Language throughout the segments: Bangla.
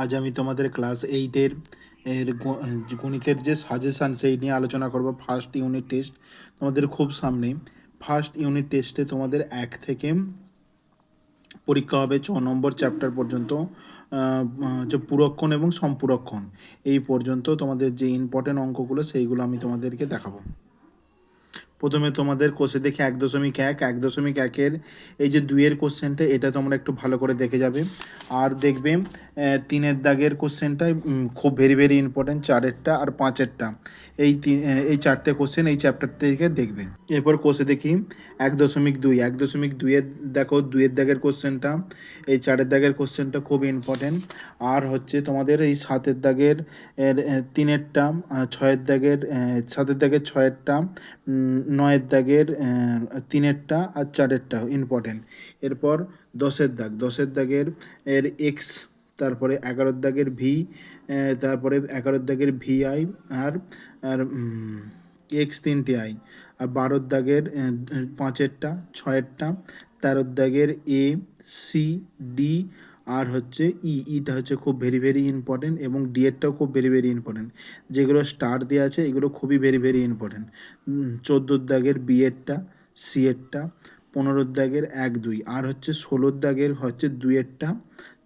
আজ আমি তোমাদের ক্লাস এইটের গণিতের যে সাজেশান সেই নিয়ে আলোচনা করব। ফার্স্ট ইউনিট টেস্ট তোমাদের খুব সামনে। ফার্স্ট ইউনিট টেস্টে তোমাদের 1 থেকে পরীক্ষা হবে 6 নম্বর চ্যাপ্টার পর্যন্ত, যে পুরক্ষণ এবং সম্পুরক্ষণ এই পর্যন্ত তোমাদের যে ইম্পর্টেন্ট অঙ্কগুলো সেইগুলো আমি তোমাদেরকে দেখাবো। প্রথমে তোমাদের কোষে দেখে 1.1, 1.1-এর এই যে 2-এর কোশ্চেনটা, এটা তোমরা একটু ভালো করে দেখে যাবে। আর দেখবে 3-এর দাগের কোশ্চেনটা খুব ভেরি ভেরি ইম্পর্টেন্ট, 4-এরটা আর 5-এরটা। এই 4টে কোশ্চেন এই চ্যাপ্টার থেকে দেখবে। এরপর কোষে দেখি 1.2, 1.2-এর দেখো 2-এর দাগের কোশ্চেনটা, এই 4-এর দাগের কোশ্চেনটা খুব ইম্পর্টেন্ট। আর হচ্ছে তোমাদের এই 7-এর দাগের 3-এরটা, 6-এর দাগের 7-এর দাগের 6-এরটা, 9-এর দাগের 3-এরটা আর 4-এরটা ইম্পর্টেন্ট। এরপর 10-এর দাগের এক্স, তারপরে 11-এর দাগের ভি, তারপরে 11-এর দাগের ভিআই আর আর এক্স 3টে আই, আর 12-এর দাগের 5-এরটা, 6-এরটা, 13-এর দাগের এ, সি, ডি আর হচ্ছে ইটা হচ্ছে খুব ভেরি ভেরি ইম্পর্টেন্ট, এবং ডি এরটাও খুব ভেরি ভেরি ইম্পর্টেন্ট। যেগুলো স্টার দেওয়া আছে এগুলো খুবই ভেরি ভেরি ইম্পর্টেন্ট। 14-এর দাগের বি এরটা, সি এরটা, 15-এর দাগের 1, 2 আর হচ্ছে 16-এর দাগের হচ্ছে 2-এরটা,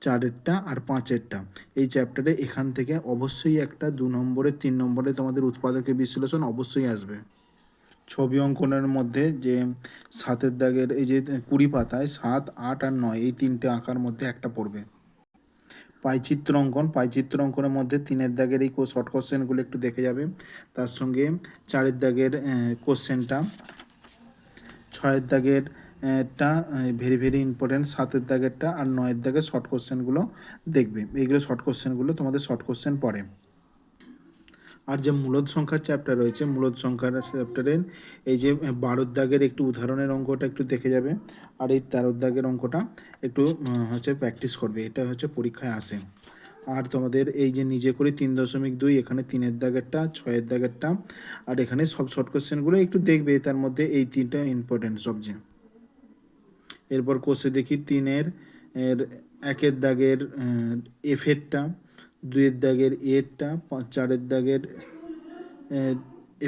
4-এরটা আর 5-এরটা। এই চ্যাপ্টারে এখান থেকে অবশ্যই একটা 2 নম্বরে 3 নম্বরে তোমাদের উৎপাদকের বিশ্লেষণ অবশ্যই আসবে। ছবি অঙ্কনের মধ্যে যে 7-এর দাগের এই যে 20 পাতায় 7, 8 আর 9 এই 3টে আঁকার মধ্যে একটা পড়বে। পাইচিত্র অঙ্কনের মধ্যে 3-এর দাগের এই শর্ট কোশ্চেনগুলো একটু দেখে যাবে। তার সঙ্গে 4-এর দাগের কোশ্চেনটা, 6-এর দাগের টা ভেরি ভেরি ইম্পর্টেন্ট, 7-এর দাগেরটা আর 9-এর দাগের শর্ট কোশ্চেনগুলো দেখবে। এইগুলো শর্ট কোশ্চেনগুলো তোমাদের শর্ট কোশ্চেন পড়ে। আর যে মূলদ সংখ্যার চ্যাপ্টার রয়েছে, মূলদ সংখ্যার চ্যাপ্টারের এই যে 12-এর দাগের একটু উদাহরণের অঙ্কটা একটু দেখে যাবে। আর এই 13-এর দাগের অঙ্কটা একটু হচ্ছে প্র্যাকটিস করবে, এটা হচ্ছে পরীক্ষায় আসে। আর তোমাদের এই যে নিজে করে 3.2, এখানে 3-এর দাগেরটা, 6-এর দাগেরটা আর এখানে সব শর্ট কোশ্চেনগুলো একটু দেখবে, তার মধ্যে এই 3টা ইম্পর্টেন্ট সবচেয়ে। এরপর কোষে দেখি 3-এর 1-এর দাগের এফেরটা, 2-এর দাগের এরটা, 4-এর দাগের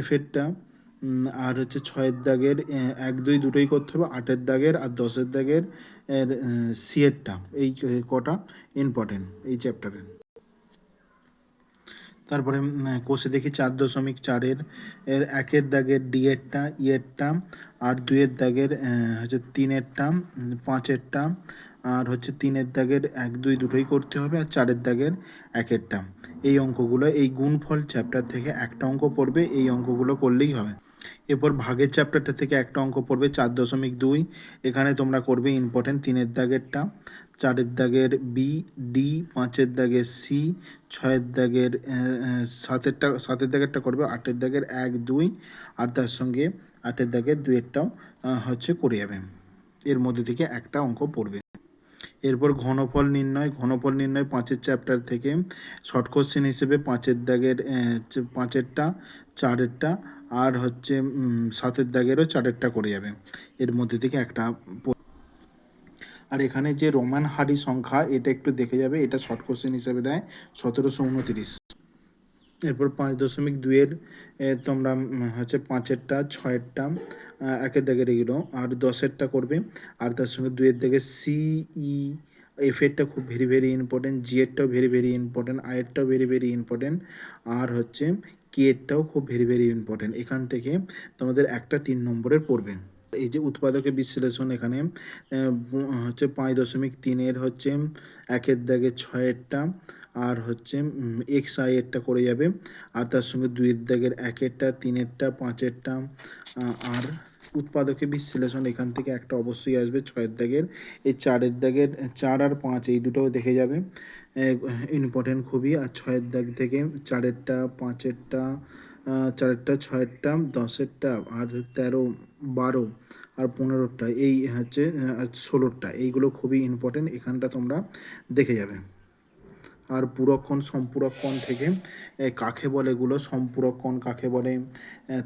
এফেরটা, আর হচ্ছে 6-এর দাগের 1, 2 দুটোই করতে হবে, 8-এর দাগের আর 10-এর দাগের সি এরটা। এই কটা ইম্পর্টেন্ট এই চ্যাপ্টারে। তারপরে কোষে দেখি 4.4-এর 1-এর দাগের ডি এরটা, ই এরটা আর 2-এর দাগের হচ্ছে 3-এরটা, 5-এরটা আর হচ্ছে 3-এর দাগের 1, 2 দুটোই করতে হবে, আর 4-এর দাগের 1-এরটা। এই অঙ্কগুলো এই গুণফল চ্যাপ্টার থেকে একটা অঙ্ক পড়বে, এই অঙ্কগুলো করলেই হবে। এরপর ভাগের চ্যাপ্টারটা থেকে একটা অঙ্ক পড়বে 4.2, এখানে তোমরা করবে ইম্পর্টেন্ট 3-এর দাগেরটা, 4-এর দাগের বি, ডি, 5-এর দাগের সি, 6-এর দাগের 7-এর দাগেরটা করবে, 8-এর দাগের 1, 2 আর তার সঙ্গে 8-এর দাগের 2-এরটাও হচ্ছে করে যাবে। এর মধ্যে থেকে একটা অঙ্ক পড়বে। এরপর ঘনফল নির্ণয় 5-এর চ্যাপ্টার থেকে শর্ট কোশ্চেন হিসেবে 5-এর দাগের 5-এরটা, 4-এরটা আর হচ্ছে 7-এর দাগেরও 4-এরটা করে যাবে। এর মধ্যে থেকে একটা। আর এখানে যে রোমান হারি সংখ্যা এটা একটু দেখে যাবে, এটা শর্ট কোশ্চেন হিসেবে দেয় 1729। এরপর 5.2-এর তোমরা হচ্ছে 5-এরটা, 6-এরটা 1-এর দাগের এগুলো আর 10-এরটা করবে, আর তার সঙ্গে 2-এর দাগে সিই এফেরটা খুব ভেরি ভেরি ইম্পর্টেন্ট, জি এরটাও ভেরি ভেরি ইম্পর্টেন্ট, আয়েরটাও ভেরি ভেরি ইম্পর্টেন্ট আর হচ্ছে কে এরটাও খুব ভেরি ভেরি ইম্পর্টেন্ট। এখান থেকে তোমাদের একটা 3 নম্বরের পড়বে। এই যে উৎপাদকের বিশ্লেষণ এখানে হচ্ছে 5.3-এর হচ্ছে 1-এর দাগে 6-এরটা আর হচ্ছে এক্স আই এরটা করে যাবে, আর তার সঙ্গে 2-এর দাগের 1-এরটা, 3-এরটা, 5-এরটা আর উৎপাদকের বিশ্লেষণ এখান থেকে একটা অবশ্যই আসবে 6-এর দাগের। এই 4-এর দাগের 4 আর 5 এই দুটোও দেখে যাবে, ইম্পর্টেন্ট খুবই। আর 6-এর দাগ থেকে 4-এরটা, 5-এরটা, 4-এরটা, 6-এরটা, 10-এরটা আর 13, 12 আর 15টা এই হচ্ছে 16টা, এইগুলো খুবই ইম্পর্টেন্ট, এখানটা তোমরা দেখে যাবে। আর পুরক্ষণ সম্পূরকক্ষণ থেকে কাকে বলে, এগুলো সম্পূরকক্ষণ কাকে বলে,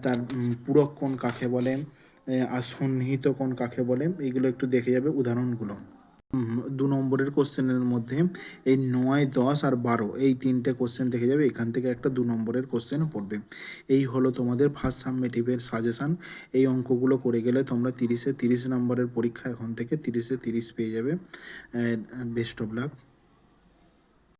তার পুরক্ষণ কাকে বলে আর সন্নিহিত কোণ কাকে বলে, এইগুলো একটু দেখে যাবে উদাহরণগুলো। দু নম্বরের কোশ্চেনের মধ্যে এই ৯, ১০ আর ১২ এই ৩টে কোশ্চেন থেকে যাবে, এখান থেকে একটা ২ নম্বরের কোশ্চেন পড়বে। এই হলো তোমাদের ফার্স্ট সাবমিটিভের সাজেশান। এই অঙ্কগুলো করে গেলে তোমরা ৩০-এ ৩০ নম্বরের পরীক্ষা এখন থেকে ৩০-এ ৩০ পেয়ে যাবে। Best of luck.